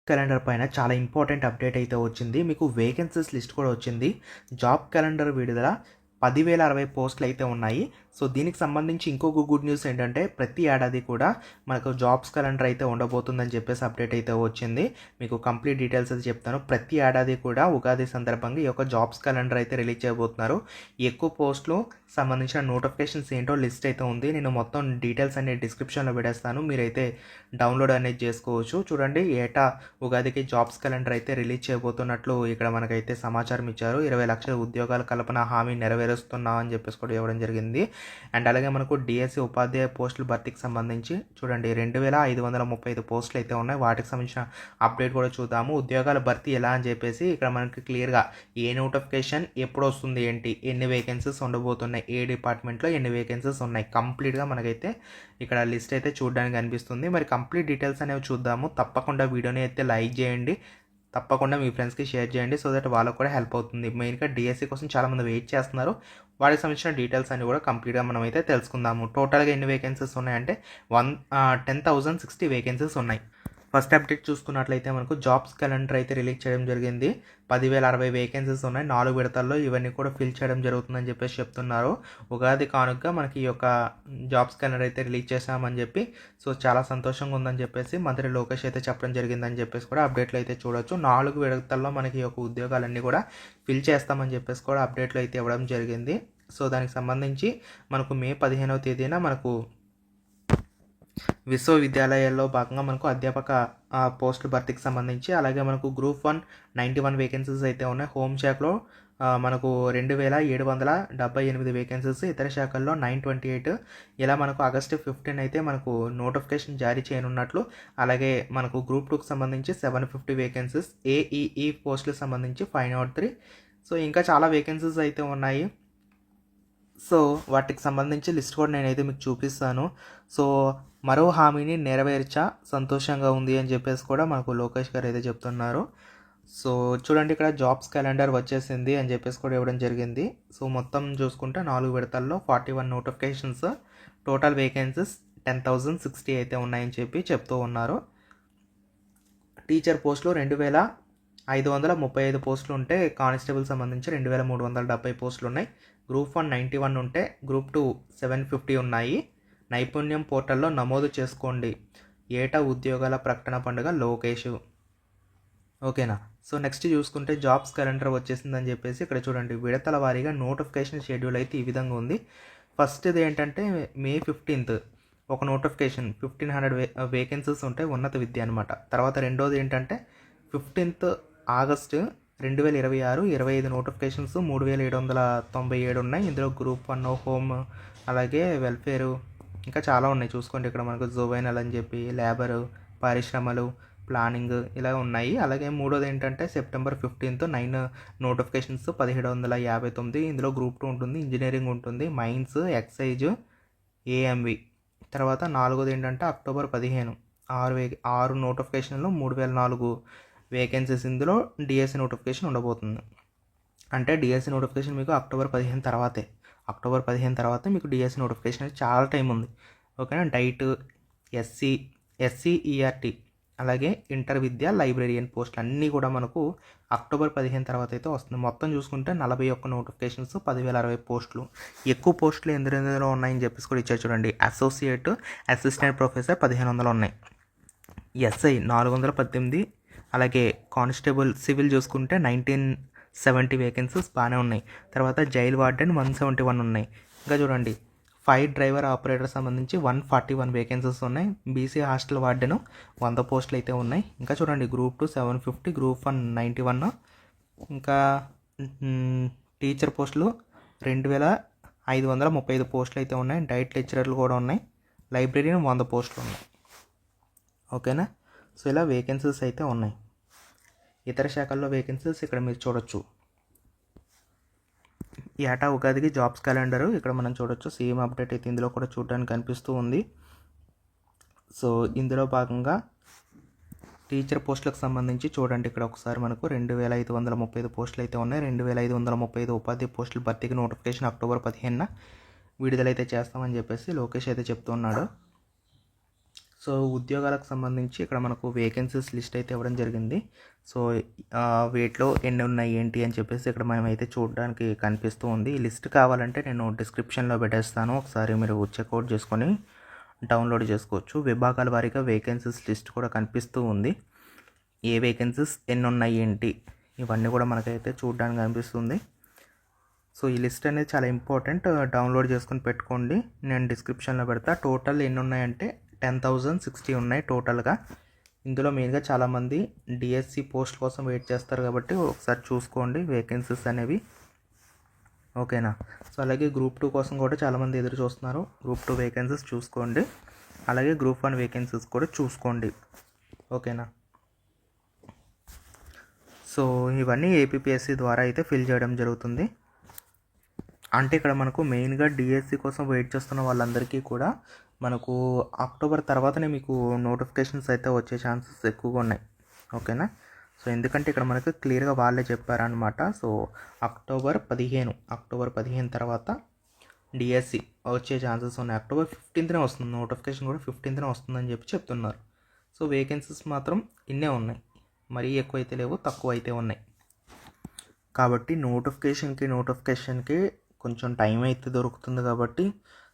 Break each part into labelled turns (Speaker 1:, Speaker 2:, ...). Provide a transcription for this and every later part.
Speaker 1: Calendar పైన చాలా important update అయితే వచ్చింది. మీకు వేకెన్సీస్ లిస్ట్ కూడా వచ్చింది. జాబ్ క్యాలెండర్ విడుదల 10,060 పోస్టులు అయితే ఉన్నాయి. సో దీనికి సంబంధించి ఇంకొక గుడ్ న్యూస్ ఏంటంటే ప్రతి ఏడాది కూడా మనకు జాబ్స్ క్యాలెండర్ అయితే ఉండబోతుందని చెప్పేసి అప్డేట్ అయితే వచ్చింది. మీకు కంప్లీట్ డీటెయిల్స్ అయితే చెప్తాను. ప్రతి ఏడాది కూడా ఉగాది సందర్భంగా ఈ యొక్క జాబ్స్ క్యాలెండర్ అయితే రిలీజ్ చేయబోతున్నారు. ఎక్కువ పోస్టులు సంబంధించిన నోటిఫికేషన్స్ ఏంటో లిస్ట్ అయితే ఉంది. నేను మొత్తం డీటెయిల్స్ అనేది డిస్క్రిప్షన్లో పెడేస్తాను. మీరైతే డౌన్లోడ్ అనేది చేసుకోవచ్చు. చూడండి, ఏటా ఉగాదికి జాబ్స్ క్యాలెండర్ అయితే రిలీజ్ చేయబోతున్నట్లు ఇక్కడ మనకైతే సమాచారం ఇచ్చారు. 20 లక్షల ఉద్యోగాల కల్పన హామీ నెరవేరుస్తున్నాం అని చెప్పేసి కూడా ఇవ్వడం జరిగింది. అండ్ అలాగే మనకు డిఎస్సి ఉపాధ్యాయ పోస్టుల భర్తీకి సంబంధించి చూడండి 2,535 పోస్టులు అయితే ఉన్నాయి. వాటికి సంబంధించిన అప్డేట్ కూడా చూద్దాము. ఉద్యోగాల భర్తీ ఎలా అని చెప్పేసి ఇక్కడ మనకి క్లియర్గా ఏ నోటిఫికేషన్ ఎప్పుడు వస్తుంది, ఏంటి, ఎన్ని వేకెన్సీస్ ఉండబోతున్నాయి, ఏ డిపార్ట్మెంట్లో ఎన్ని వేకెన్సీస్ ఉన్నాయి, కంప్లీట్గా మనకైతే ఇక్కడ లిస్ట్ అయితే చూడడానికి కనిపిస్తుంది. మరి కంప్లీట్ డీటెయిల్స్ అనేవి చూద్దాము. తప్పకుండా వీడియోని అయితే లైక్ చేయండి, తప్పకుండా మీ ఫ్రెండ్స్కి షేర్ చేయండి. సో దట్ వాళ్ళకు కూడా హెల్ప్ అవుతుంది. మెయిన్గా డిఎస్సి కోసం చాలామంది వెయిట్ చేస్తున్నారు. వాటికి సంబంధించిన డీటెయిల్స్ అన్ని కూడా కంప్లీట్గా మనం అయితే తెలుసుకుందాము. టోటల్గా ఎన్ని వేకెన్సీస్ ఉన్నాయంటే 10,060 వేకెన్సీస్ ఉన్నాయి. ఫస్ట్ అప్డేట్ చూసుకున్నట్లయితే మనకు జాబ్స్ క్యాలెండర్ అయితే రిలీజ్ చేయడం జరిగింది. 10,060 వేకెన్సీస్ ఉన్నాయి. 4 విడతల్లో ఇవన్నీ కూడా ఫిల్ చేయడం జరుగుతుందని చెప్పేసి చెప్తున్నారు. ఉగాది కానుక మనకి ఈ యొక్క జాబ్స్ క్యాలెండర్ అయితే రిలీజ్ చేశామని చెప్పి సో చాలా సంతోషంగా ఉందని చెప్పేసి మంత్రి లోకేష్ అయితే చెప్పడం జరిగిందని చెప్పేసి కూడా అప్డేట్లు అయితే చూడొచ్చు. 4 విడతల్లో మనకి ఈ యొక్క ఉద్యోగాలన్నీ కూడా ఫిల్ చేస్తామని చెప్పేసి కూడా అప్డేట్లు అయితే ఇవ్వడం జరిగింది. సో దానికి సంబంధించి మనకు మే 15వ తేదీన మనకు విశ్వవిద్యాలయాల్లో భాగంగా మనకు అధ్యాపక పోస్టుల భర్తీకి సంబంధించి అలాగే మనకు గ్రూప్ 1 91 వేకెన్సీస్ అయితే ఉన్నాయి. హోంశాఖలో మనకు 2,778 వేకెన్సీస్, ఇతర శాఖల్లో 928. ఇలా మనకు ఆగస్టు 15 అయితే మనకు నోటిఫికేషన్ జారీ చేయనున్నట్లు, అలాగే మనకు గ్రూప్ 2కి సంబంధించి 750 వేకెన్సీస్, ఏఈఈ పోస్టులకు సంబంధించి 503. సో ఇంకా చాలా వేకెన్సీస్ అయితే ఉన్నాయి. సో వాటికి సంబంధించి లిస్ట్ కూడా నేనైతే మీకు చూపిస్తాను. సో మరో హామీని నెరవేర్చా, సంతోషంగా ఉంది అని చెప్పేసి కూడా మనకు లోకేష్ గారు అయితే చెప్తున్నారు. సో చూడండి, ఇక్కడ జాబ్స్ క్యాలెండర్ వచ్చేసింది అని చెప్పేసి కూడా ఇవ్వడం జరిగింది. సో మొత్తం చూసుకుంటే 4 విడతల్లో 41 నోటిఫికేషన్స్, టోటల్ వేకెన్సీస్ 10,060 అయితే ఉన్నాయని చెప్పి చెప్తూ ఉన్నారు. టీచర్ పోస్టులు 2,535 పోస్టులు ఉంటే కానిస్టేబుల్ సంబంధించి 2,370 పోస్టులు ఉన్నాయి. గ్రూప్ 1 91 ఉంటే గ్రూప్ 2 750 ఉన్నాయి. నైపుణ్యం పోర్టల్లో నమోదు చేసుకోండి, ఏటా ఉద్యోగాల ప్రకటన పండుగ లోకేష్. ఓకేనా. సో నెక్స్ట్ చూసుకుంటే జాబ్స్ క్యాలెండర్ వచ్చేసిందని చెప్పేసి ఇక్కడ చూడండి, విడతల వారీగా నోటిఫికేషన్ షెడ్యూల్ అయితే ఈ విధంగా ఉంది. ఫస్ట్ది ఏంటంటే మే 15th ఒక నోటిఫికేషన్ 1,500 వేకెన్సీస్ ఉంటాయి, ఉన్నత విద్య అనమాట. తర్వాత రెండోది ఏంటంటే 15th ఆగస్టు 2026 25 నోటిఫికేషన్స్ 3,797 ఉన్నాయి. ఇందులో గ్రూప్ 1 హోమ్, అలాగే వెల్ఫేరు, ఇంకా చాలా ఉన్నాయి. చూసుకోండి, ఇక్కడ మనకు జోవైనల్ అని చెప్పి, లేబరు, పరిశ్రమలు, ప్లానింగ్ ఇలా ఉన్నాయి. అలాగే మూడోది ఏంటంటే సెప్టెంబర్ 15th 9 నోటిఫికేషన్స్ 1,759. ఇందులో గ్రూప్ 2 ఉంటుంది, ఇంజనీరింగ్ ఉంటుంది, మైన్స్, ఎక్సైజ్, ఏఎంవి. తర్వాత నాలుగోది ఏంటంటే అక్టోబర్ 15 6 నోటిఫికేషన్లు 3,004 వేకెన్సీస్. ఇందులో డిఎస్సి నోటిఫికేషన్ ఉండబోతుంది. అంటే డిఎస్సి నోటిఫికేషన్ మీకు అక్టోబర్ 15 తర్వాతే మీకు డిఎస్సి నోటిఫికేషన్ అయితే చాలా టైం ఉంది. ఓకేనా. డైట్, ఎస్సీఈఆర్టీ, అలాగే ఇంటర్ విద్య, లైబ్రరీయన్ పోస్టులు అన్నీ కూడా మనకు అక్టోబర్ 15 తర్వాత అయితే వస్తుంది. మొత్తం చూసుకుంటే 41 నోటిఫికేషన్స్, 10,060 పోస్టులు. ఎక్కువ పోస్టులు ఎందులో ఉన్నాయని చెప్పేసి కూడా ఇచ్చారు చూడండి. అసోసియేట్, అసిస్టెంట్ ప్రొఫెసర్ 1,500 ఉన్నాయి. ఎస్ఐ 418, అలాగే కానిస్టేబుల్ సివిల్ చూసుకుంటే 1970 వేకెన్సీస్ బాగానే ఉన్నాయి. తర్వాత జైల్ వార్డెన్ 171 ఉన్నాయి. ఇంకా చూడండి, ఫైర్ డ్రైవర్ ఆపరేటర్ సంబంధించి 141 వేకెన్సీస్ ఉన్నాయి. బీసీ హాస్టల్ వార్డెను 100 పోస్టులు అయితే ఉన్నాయి. ఇంకా చూడండి, గ్రూప్ 2 750, గ్రూప్ 1 91, ఇంకా టీచర్ పోస్టులు 2,535 పోస్టులు అయితే ఉన్నాయి. డైట్ లెక్చరర్లు కూడా ఉన్నాయి. లైబ్రరీని 100 పోస్టులు ఉన్నాయి. ఓకేనా. సో ఇలా వేకెన్సీస్ అయితే ఉన్నాయి. ఇతర శాఖల్లో వేకెన్సీస్ ఇక్కడ మీరు చూడొచ్చు. ఏటా ఉగాదికి జాబ్స్ క్యాలెండరు ఇక్కడ మనం చూడొచ్చు. సేమ్ అప్డేట్ అయితే ఇందులో కూడా చూడడానికి కనిపిస్తూ ఉంది. సో ఇందులో భాగంగా టీచర్ పోస్టులకు సంబంధించి చూడండి, ఇక్కడ ఒకసారి మనకు 2,535 పోస్టులు అయితే ఉన్నాయి. 2,535 ఉపాధ్యాయ పోస్టుల భర్తీకి నోటిఫికేషన్ అక్టోబర్ 15న విడుదలైతే చేస్తామని చెప్పేసి లోకేష్ అయితే చెప్తున్నాడు. సో ఉద్యోగాలకు సంబంధించి ఇక్కడ మనకు వేకెన్సీస్ లిస్ట్ అయితే ఇవ్వడం జరిగింది. సో వీటిలో ఎన్ని ఉన్నాయి ఏంటి అని చెప్పేసి ఇక్కడ మనమైతే చూడడానికి కనిపిస్తూ ఉంది. ఈ లిస్ట్ కావాలంటే నేను డిస్క్రిప్షన్లో పెట్టేస్తాను, ఒకసారి మీరు చెక్అవుట్ చేసుకొని డౌన్లోడ్ చేసుకోవచ్చు. విభాగాల వారీగా వేకెన్సీస్ లిస్ట్ కూడా కనిపిస్తూ ఉంది. ఏ వేకెన్సీస్ ఎన్ని ఉన్నాయి ఏంటి ఇవన్నీ కూడా మనకైతే చూడడానికి కనిపిస్తుంది. సో ఈ లిస్ట్ అనేది చాలా ఇంపార్టెంట్, డౌన్లోడ్ చేసుకొని పెట్టుకోండి. నేను డిస్క్రిప్షన్లో పెడతా. టోటల్ ఎన్ని ఉన్నాయంటే 10,060 ఉన్నాయి టోటల్గా. ఇందులో మెయిన్గా చాలామంది డిఎస్సి పోస్ట్ కోసం వెయిట్ చేస్తారు కాబట్టి ఒకసారి చూసుకోండి వేకెన్సీస్ అనేవి, ఓకేనా. సో అలాగే గ్రూప్ 2 కోసం కూడా చాలామంది ఎదురు చూస్తున్నారు. గ్రూప్ 2 వేకెన్సీస్ చూసుకోండి, అలాగే గ్రూప్ 1 వేకెన్సీస్ కూడా చూసుకోండి, ఓకేనా. సో ఇవన్నీ ఏపీపీఎస్సీ ద్వారా అయితే ఫిల్ చేయడం జరుగుతుంది. అంటే ఇక్కడ మనకు మెయిన్గా డిఎస్సి కోసం వెయిట్ చేస్తున్న వాళ్ళందరికీ కూడా మనకు అక్టోబర్ తర్వాతనే మీకు నోటిఫికేషన్స్ అయితే వచ్చే ఛాన్సెస్ ఎక్కువగా ఉన్నాయి, ఓకేనా. సో ఎందుకంటే ఇక్కడ మనకు క్లియర్గా వాళ్ళే చెప్పారనమాట. సో అక్టోబర్ 15 తర్వాత డిఎస్సి వచ్చే ఛాన్సెస్ ఉన్నాయి. అక్టోబర్ 15నే వస్తుంది నోటిఫికేషన్, కూడా 15నే వస్తుందని చెప్తున్నారు. సో వేకెన్సీస్ మాత్రం ఇన్నే ఉన్నాయి, మరీ ఎక్కువ అయితే లేవు, తక్కువ అయితే ఉన్నాయి. కాబట్టి నోటిఫికేషన్కి కొంచెం టైం అయితే దొరుకుతుంది కాబట్టి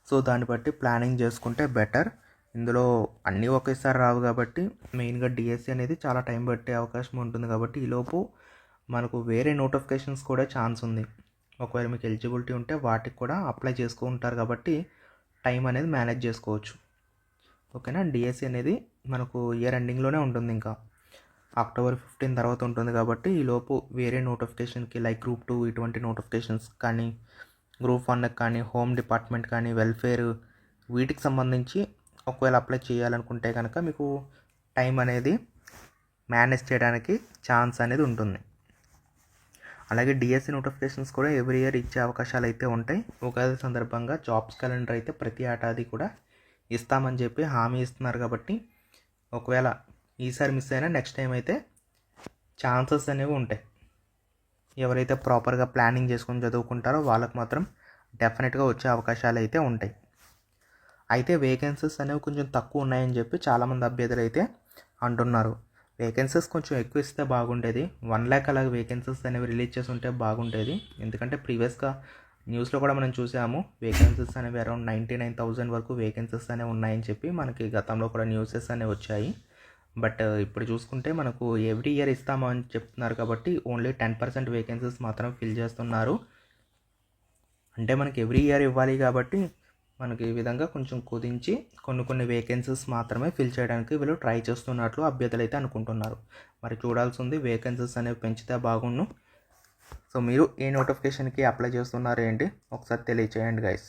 Speaker 1: సో దాన్ని బట్టి ప్లానింగ్ చేసుకుంటే బెటర్. ఇందులో అన్నీ ఒకేసారి రావు కాబట్టి మెయిన్గా డిఎస్సి అనేది చాలా టైం పట్టే అవకాశం ఉంటుంది. కాబట్టి ఈలోపు మనకు వేరే నోటిఫికేషన్స్ కూడా ఛాన్స్ ఉంది. ఒకవేళ మీకు ఎలిజిబిలిటీ ఉంటే వాటికి కూడా అప్లై చేసుకుంటారు కాబట్టి టైం అనేది మేనేజ్ చేసుకోవచ్చు, ఓకేనా. డిఎస్సి అనేది మనకు ఇయర్ ఎండింగ్లోనే ఉంటుంది, ఇంకా అక్టోబర్ 15 తర్వాత ఉంటుంది. కాబట్టి ఈలోపు వేరే నోటిఫికేషన్కి లైక్ గ్రూప్ 2 ఇటువంటి నోటిఫికేషన్స్ కానీ, గ్రూప్ 1 కానీ, హోమ్ డిపార్ట్మెంట్ కానీ, వెల్ఫేర్ వీటికి సంబంధించి ఒకవేళ అప్లై చేయాలనుకుంటే కనుక మీకు టైం అనేది మేనేజ్ చేయడానికి ఛాన్స్ అనేది ఉంటుంది. అలాగే డిఎస్సి నోటిఫికేషన్స్ కూడా ఎవ్రీ ఇయర్ ఇచ్చే అవకాశాలు అయితే ఉంటాయి. ఉగాది సందర్భంగా జాబ్స్ క్యాలెండర్ అయితే ప్రతి ఏడాది కూడా ఇస్తామని చెప్పి హామీ ఇస్తున్నారు. కాబట్టి ఒకవేళ ఈసారి మిస్ అయినా నెక్స్ట్ టైం అయితే ఛాన్సెస్ అనేవి ఉంటాయి. ఎవరైతే ప్రాపర్గా ప్లానింగ్ చేసుకొని చదువుకుంటారో వాళ్ళకు మాత్రం డెఫినెట్గా వచ్చే అవకాశాలు అయితే ఉంటాయి. అయితే వేకెన్సీస్ అనేవి కొంచెం తక్కువ ఉన్నాయని చెప్పి చాలామంది అభ్యర్థులు అయితే అంటున్నారు. వేకెన్సీస్ కొంచెం ఎక్కువ ఇస్తే బాగుండేది. 1 lakh అలాగే వేకెన్సీస్ అనేవి రిలీజ్ చేసి ఉంటే బాగుండేది. ఎందుకంటే ప్రీవియస్గా న్యూస్లో కూడా మనం చూసాము, వేకెన్సీస్ అనేవి అరౌండ్ 99,000 వరకు వేకెన్సీస్ అనేవి ఉన్నాయని చెప్పి మనకి గతంలో కూడా న్యూసెస్ అనేవి వచ్చాయి. బట్ ఇప్పుడు చూసుకుంటే మనకు ఎవ్రీ ఇయర్ ఇస్తామని చెప్తున్నారు కాబట్టి ఓన్లీ 10% వేకెన్సీస్ మాత్రం ఫిల్ చేస్తున్నారు. అంటే మనకి ఎవ్రీ ఇయర్ ఇవ్వాలి కాబట్టి మనకి ఈ విధంగా కొంచెం కుదించి కొన్ని వేకెన్సీస్ మాత్రమే ఫిల్ చేయడానికి వీళ్ళు ట్రై చేస్తున్నట్లు అభ్యర్థులు అయితే అనుకుంటున్నారు. మరి చూడాల్సి ఉంది, వేకెన్సీస్ అనేవి పెంచితే బాగుండు. సో మీరు ఏ నోటిఫికేషన్కి అప్లై చేస్తున్నారు ఏంటి ఒకసారి తెలియచేయండి గైస్.